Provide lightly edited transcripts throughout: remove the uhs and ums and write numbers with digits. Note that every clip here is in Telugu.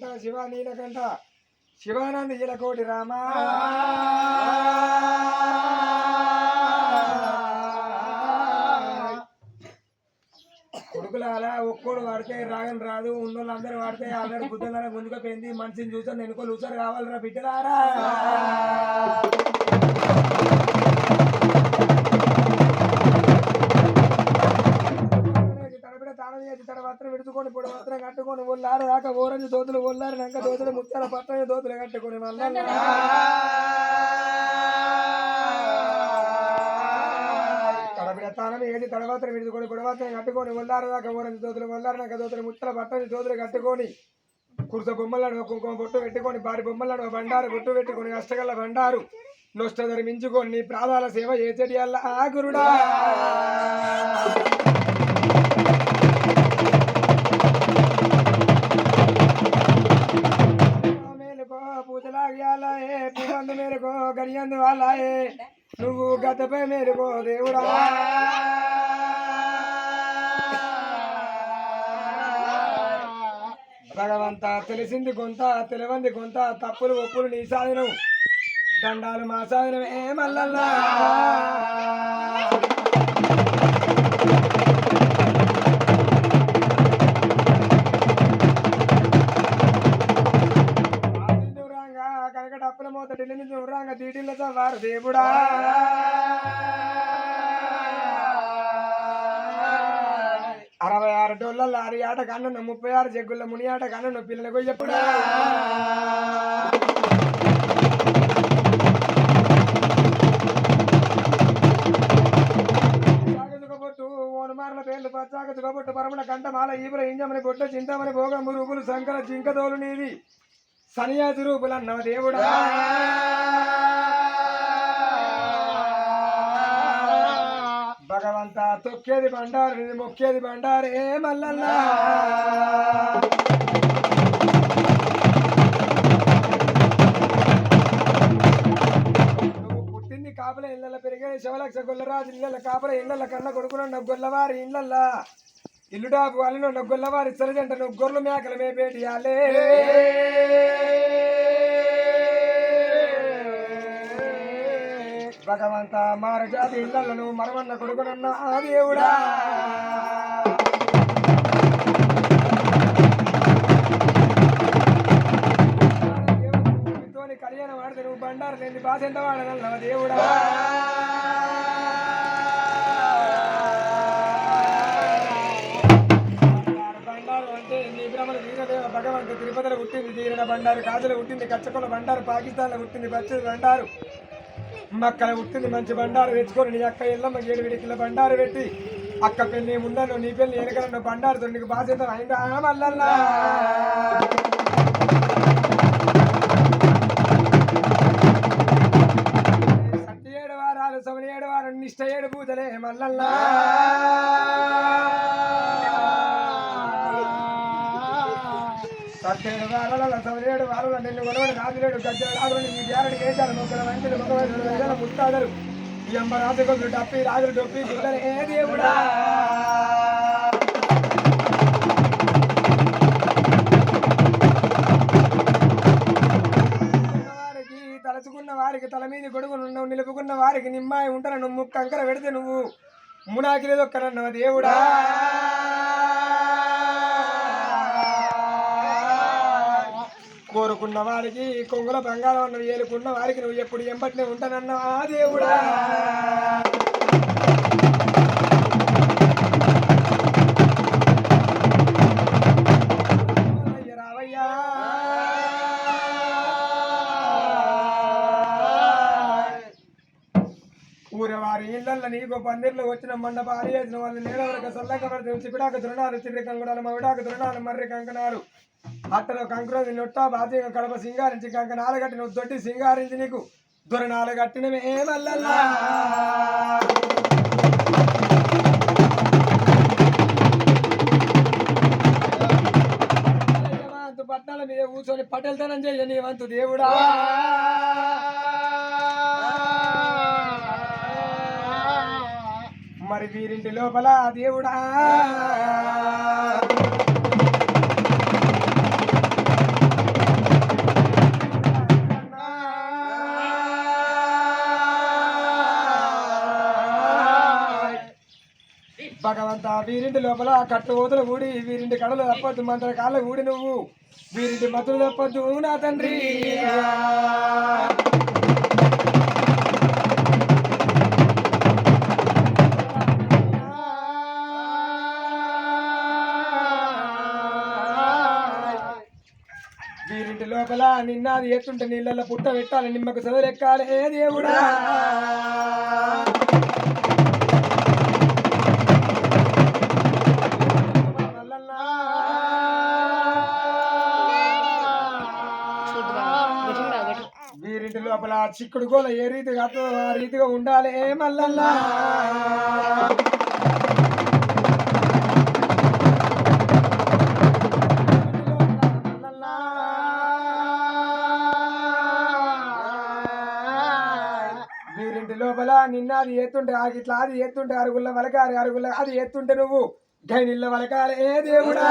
కంట శివ నీలకంఠ శివానంద ఇలకోటి రామ కొడుకులాల ఒక్కోడు వాడితే రాగం రాదు ఉన్నోళ్ళు అందరూ వాడితే అందరు బుద్ధంగా ముందుకుపోయింది మనిషిని చూసాను ఎన్నుకోలు చూసారు కావాలరా బిడ్డలారా మాత్రం విడుచుకొని పొడి మాత్రం కట్టుకొని ఒళ్ళారు దాకా ఓరంజు దోతులు ఒళ్ళారు నంక దోతులు ముత్యాల పట్టణ దోతులు కట్టుకొని మళ్ళా తానం ఏది తర్వాత విడుచుకొని పొడి మాత్రం కట్టుకొని ఒళ్ళారు దాకా ఓరంజు దోతులు ఒళ్ళారు నంక దోతులు ముత్యాల పట్టణ దోతులు కట్టుకొని కుర్స బొమ్మలను కుంకుమ బొట్టు పెట్టుకొని భారీ బొమ్మలను బండారు బొట్టు పెట్టుకొని అష్టగల్ల బండారు నొష్టధరి మించుకొని నీ ప్రాణాల సేవ ఏచడి అల్లా గురుడా పూజలాగియాలే పువ్వందు మేరకు గడియందు వాళ్ళే నువ్వు గతపై మేరకు దేవుడా భగవంత తెలిసింది కొంత తెలివంది కొంత తప్పులు ఒప్పులు నీ సాధనం దండాలు మా సాధనమే మల్లల్లా కనకటప్పుల మోత ఢిల్లీ నుంచి ఉర్రాంగ దీటిల్లతో వారు దేవుడా $66 లారీ ఆట కన్ను 36 జగ్గుల ముని ఆట కన్ను పిల్లలకు చెప్పుడా ఓనమార్ల పేర్లు పచ్చాక చుగబొట్టు పరమణ కంఠమాల ఈపుల ఇంజమని బొట్టు చింతమని భోగంబు రూపులు సంకల జింకదోలు నీది సన్యాసి రూపులన్న దేవుడా భగవంత తొక్కేది బండారు ఇది మొక్కేది బండారే మల్లల్లా నువ్వు పుట్టింది కాపుల ఇళ్ళ పెరిగే శివలక్ష గొల్లరాజు ఇళ్ళ కాపుల ఇళ్ళ కన్న కొడుకున్న గొల్లవారి ఇళ్ళల్లా ఇల్లు డాపు వాళ్ళను గొల్లవారి సరిజంట నువ్వు గొర్రెలు మేకల మే పేటియాలే భగవంత మారజాతి ఇళ్లను మరమన్న కొడుకునన్న ఆ దేవుడా తోని కళ్యాణం వాడితే నువ్వు బండారు లేని బాధ ఎంత వాడగలవ దేవుడా బండారు అంటే నీ బ్రహ్మణ వీరదేవ భగవంతు తిరుపతిలో పుట్టింది తీరిన బండారు కాజులో పుట్టింది కచ్చకొల బండారు పాకిస్తాన్లో పుట్టింది బచ్చది బండారు మక్కల పుట్టింది మంచి బండారు తెచ్చుకొని నీ అక్క ఇళ్ళమ్మ 7 విడికిల బండారు పెట్టి అక్క పెళ్లి ముందను నీ పెళ్లి వెనకలను బండారుతో నీకు బాధ్యత అయిందా మల్లల్లా సత్తి 7 వారాలు 7 వారాలు నిష్ట 7 పూజలే మల్లల్లా సత్యేడు వారాల 7 వారాల నిన్ను గొడవని రాజులేడు గజ్జలు రాజులని ఈ బ్యారడి వేశారు మొక్కల మంచులు మొక్కలు ముత్తాదరు ఈ అమ్మ రాజగొద్దులు డప్పి రాజులు డొప్పి గుడ్డలు ఏ దేవుడా వారికి తలచుకున్న వారికి తల మీద గొడుగు నువ్వు నిలుపుకున్న వారికి నిమ్మాయి ఉంటాను నువ్వు ముక్క అంకర పెడితే నువ్వు మునాకిలేదొక్కరన్నవ దేవుడా కోరుకున్న వారికి కొంగుల బంగారం అన్నవి ఏలుకున్న వారికి నువ్వు ఎప్పుడు ఎంబట్నే ఉంటానన్నా దేవుడా రావయ్యా ఊరవారి ఇళ్ళల్లో నీకు పందిర్లు వచ్చిన మండప ఆరియేసిన వాళ్ళు నేలవరకు సల్లక పడితే చిపిడాక దురణాలు చిర్రి కంగుడాలు మవిడాక దురణాలు మర్రి కంకణాలు అట్టలో కంకురోజు నొట్ట బాధ్యంగా కడప సింగారించి కంకణాలు కట్టి నువ్వు దొడ్డి సింగారించి నీకు దురణాలు కట్టినవే మల్లల్లా పట్నాల మీద కూర్చొని పటేల్తనం చేయ నీ వంతు దేవుడా మరి వీరింటి లోపల దేవుడా భగవంత వీరింటి లోపల కట్టు ఊతలు కూడి వీరింటి కడలు తప్పద్దు మంత్ర కాళ్ళ కూడి నువ్వు వీరింటి మతులు తప్పద్దు నా తండ్రి వీరింటి లోపల నిన్నది ఎత్తుంటే నీళ్ళల్లో పుట్ట పెట్టాలి నిమ్మకు చదువులెక్కాలి ఏ దేవుడా వీరింటి లోపల చిక్కుడు గోల ఏ రీతిగా ఆ రీతిగా ఉండాలి ఏ మల్లల్లా వీరింటి లోపల నిన్నది ఎత్తుంటే ఇట్లా అది ఎత్తుంటే అరుగుల్ల వలకాలి అరుగుల్ల అది ఎత్తుంటే నువ్వు గైనిల్ల వలకాలి ఏ దేవుడా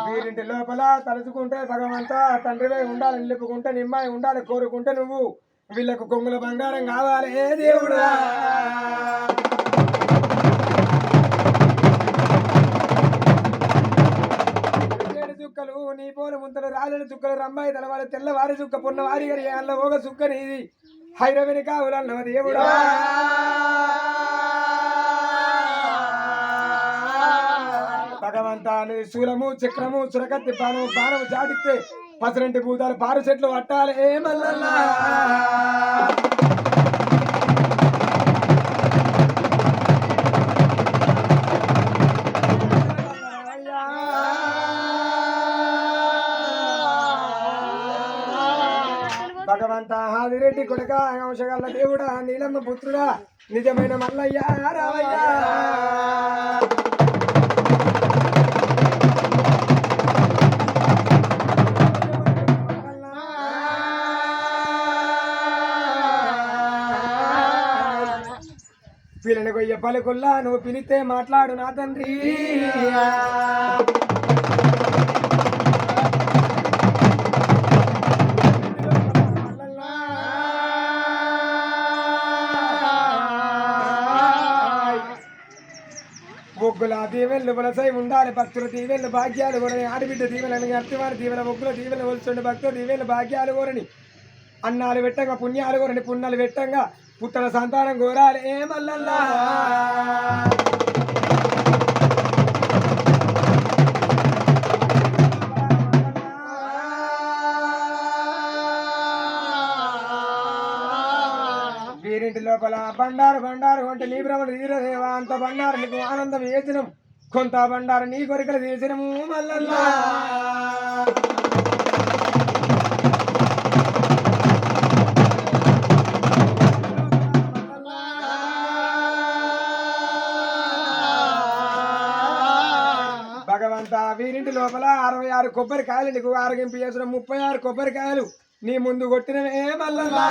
వీరింటి లోపల తలుచుకుంటే భగవంతా తండ్రివై ఉండాలి నిలుపుకుంటే నిమ్మాయి ఉండాలి కోరుకుంటే నువ్వు వీళ్ళకు కొంగుల బంగారం కావాలి ఏ దేవుడా చుక్కలు నీ పోలు ముంతలు రాలని చుక్కలు రంబాయి తలవారి తెల్లవారి చుక్క పున్నవారి గారి అల్ల ఒక చుక్క నీది హైరవిని కావులన్నవ దేవుడా భగవంతా నీ శూలము చక్రము చురకత్తి బాణము జాడితే పసరంటి భూతాలు పారు చెట్లు పట్టాలి ఏ మల్లల్లా భగవంత హాదిరెడ్డి కొడుక అంశగల్ల దేవుడా నీలమ్మ పుత్రుడా నిజమైన మల్లయ్య రావయ్య పిల్లని కొయ్య పలుకుల్లా నువ్వు పిలితే మాట్లాడు నా తండ్రి బొగ్గుల దీవెళ్ళు వలసై ఉండాలి భక్తుల దీవెళ్ళు భాగ్యాలు కోరని ఆడబిడ్డ దీవెలని అత్తివారి దీవెల బొగ్గుల దీవెలు వలుస్తుండే భక్తుల దీవెళ్ళు భాగ్యాలు కోరని అన్నాలు పెట్టంగా పుణ్యాలు కోరని పుణ్యాలు పెట్టంగా పుట్టల సంతానం కోరాలి ఏ మల్లల్లా వీరింటి లోపల బండారు అంటే నీ భ్రమలు తీరదేవా అంత బండారు నీకు ఆనందం వేసినం కొంత బండారు నీ కోరికలు తీసినము మల్లల్లా భగవంత వీరింటి లోపల 66 కొబ్బరికాయలు నీకు ఆరగింపు చేసిన 36 కొబ్బరికాయలు నీ ముందు కొట్టినవే మల్లల్లా